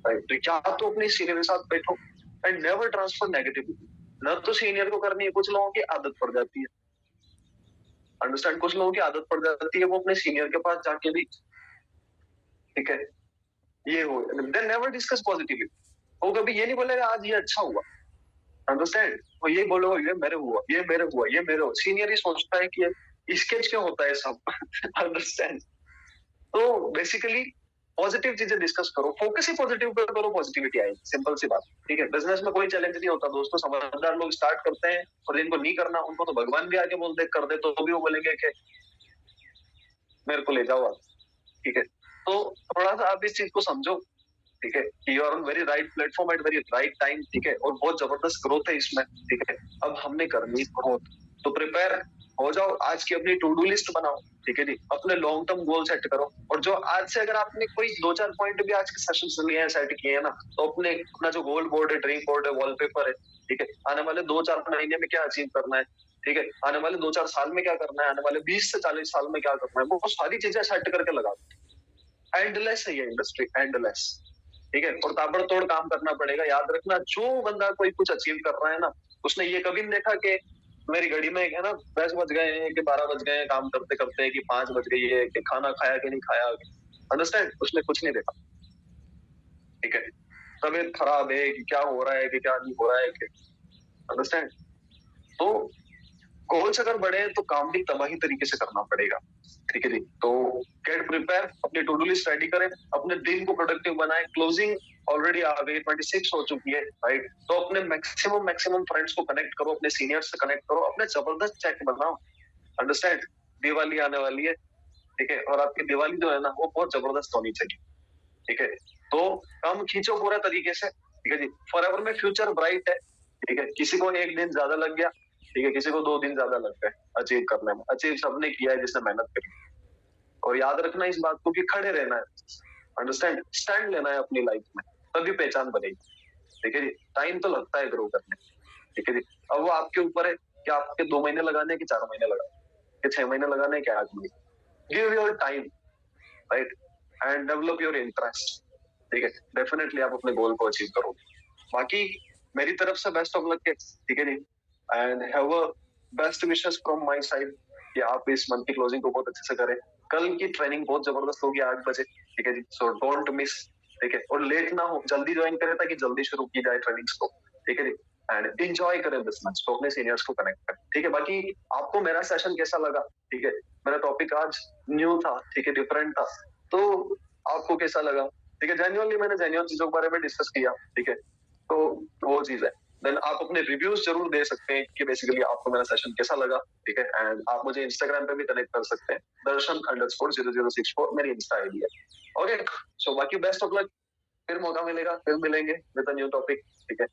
राइट? तो क्या तो अपने सीनियर के साथ बैठो एंड नेवर ट्रांसफर नेगेटिविटी। न तो सीनियर को करनी है, कुछ लोगों की आदत पड़ जाती है। अंडरस्टैंड? कुछ लोगों की आदत पड़ जाती है वो अपने सीनियर के पास जाके भी, ठीक है, ये हो, देन नेवर डिस्कस पॉजिटिवली। वो कभी ये नहीं बोलेगा आज ये अच्छा हुआ। अंडरस्टैंड? वो ये बोलोगे ये मेरे हुआ, ये मेरे हुआ, ये मेरे हुआ। सीनियर ही सोचता है कि इसके क्यों होता है सब। अंडरस्टैंड? तो बेसिकली पॉजिटिव चीजें डिस्कस करो, फोकस ही पॉजिटिव पे करो, पॉजिटिविटी आएगी। सिंपल सी बात। ठीक है, बिजनेस में कोई चैलेंज नहीं होता दोस्तों। समझदार लोग स्टार्ट करते हैं और जिनको नहीं करना उनको तो भगवान भी आगे बोलते कर दे तो भी वो बोलेंगे कि मेरे को ले जाओ आप। ठीक है, तो थोड़ा सा आप इस चीज को समझो। ठीक है, you are on very right platform at very right time. ठीक है, और बहुत जबरदस्त ग्रोथ है इसमें। ठीक है, अब हमने करनी ग्रोथ, तो प्रिपेयर हो जाओ। आज की अपनी टू डू लिस्ट बनाओ। ठीक है जी, अपने लॉन्ग टर्म गोल सेट करो। और जो आज से अगर आपने कोई 2-4 पॉइंट भी आज के सेशन से लिए हैं, सेट किए हैं ना, तो अपना जो गोल बोर्ड है, ड्रीम बोर्ड है, वॉलपेपर है, ठीक है, आने वाले 2-4 महीने में क्या अचीव करना है, ठीक है, आने वाले 2-4 साल में क्या करना है, आने वाले 20 से 40 साल में क्या करना है, वो सारी चीजें सेट करके लगा। एंडलेस है ये इंडस्ट्री, एंडलेस। ठीक है, और ताबड़तोड़ काम करना पड़ेगा। याद रखना, जो बंदा कोई कुछ अचीव कर रहा है ना, उसने ये कभी नहीं देखा कि मेरी घड़ी में है ना 10 बज गए हैं कि 12 बज गए हैं काम करते करते, कि 5 बज गई है, कि खाना खाया कि नहीं खाया। अंडरस्टैंड? उसने कुछ नहीं देखा। ठीक है, तबीयत खराब है कि क्या हो रहा है कि क्या नहीं हो रहा है कि, अंडरस्टैंड? तो गोल्स अगर बढ़े तो काम भी तबाही तरीके से करना पड़ेगा। ठीक है जी, तो गेट प्रिपेयर, अपनी टू डू लिस्ट रेडी करें, अपने दिन को प्रोडक्टिव बनाएं। क्लोजिंग ऑलरेडी आ गई, 26 हो चुकी है। राइट? तो अपने मैक्सिमम फ्रेंड्स को कनेक्ट करो, अपने सीनियर से कनेक्ट करो, अपने जबरदस्त चेक बनाओ। अंडरस्टैंड? दिवाली आने वाली है। ठीक है, और आपकी दिवाली जो है ना वो बहुत जबरदस्त होनी चाहिए। ठीक है, तो काम खींचो पूरा तरीके से। ठीक है जी, फॉरएवर में फ्यूचर ब्राइट है। ठीक है, किसी को एक दिन ज्यादा लग गया, ठीक है, किसी को 2 दिन ज्यादा लग गए अचीव करने में। अचीव सबने किया है जिसने मेहनत करी। और याद रखना इस बात को कि खड़े रहना है। अंडरस्टैंड? स्टैंड लेना है अपनी लाइफ में, तभी पहचान बनेगी। ठीक है जी, टाइम तो लगता है ग्रो करने। ठीक है जी, अब वो आपके ऊपर है कि आपके 2 महीने लगाने हैं कि 4 महीने लगाने, कि 6 महीने लगाना है क्या 8 महीने। Give your time, right, and develop your interest, ठीक है, डेफिनेटली आप अपने गोल को अचीव करोगे। बाकी मेरी तरफ से बेस्ट ऑफ लक है, ठीक है जी, and have a best wishes from my side कि आप इस मंथ की क्लोजिंग को बहुत अच्छे से करें। कल की ट्रेनिंग बहुत जबरदस्त होगी 8 बजे, ठीक है जी, सो डोंट मिस, ठीक है, और लेट ना हो, जल्दी ज्वाइन करें ताकि जल्दी शुरू की जाए ट्रेनिंग्स को, ठीक है जी, एंड एंजॉय करें दिस मंथ, तो अपने सीनियर्स को कनेक्ट करें, ठीक है। बाकी आपको मेरा सेशन कैसा लगा, ठीक है, मेरा टॉपिक आज न्यू था, ठीक है, डिफरेंट था, तो आपको कैसा लगा, ठीक है, जेन्युइनली मैंने जेन्युइन चीजों के बारे में डिस्कस किया, ठीक है, तो वो चीज है। देन आप अपने रिव्यूज जरूर दे सकते हैं कि बेसिकली आपको मेरा सेशन कैसा लगा, ठीक है, एंड आप मुझे इंस्टाग्राम पे भी कनेक्ट कर सकते हैं, दर्शन_0064 मेरी इंस्टा आईडी है। ओके, सो बाकी बेस्ट ऑफ लक, फिर मौका मिलेगा, फिर मिलेंगे विद अ न्यू टॉपिक, ठीक है।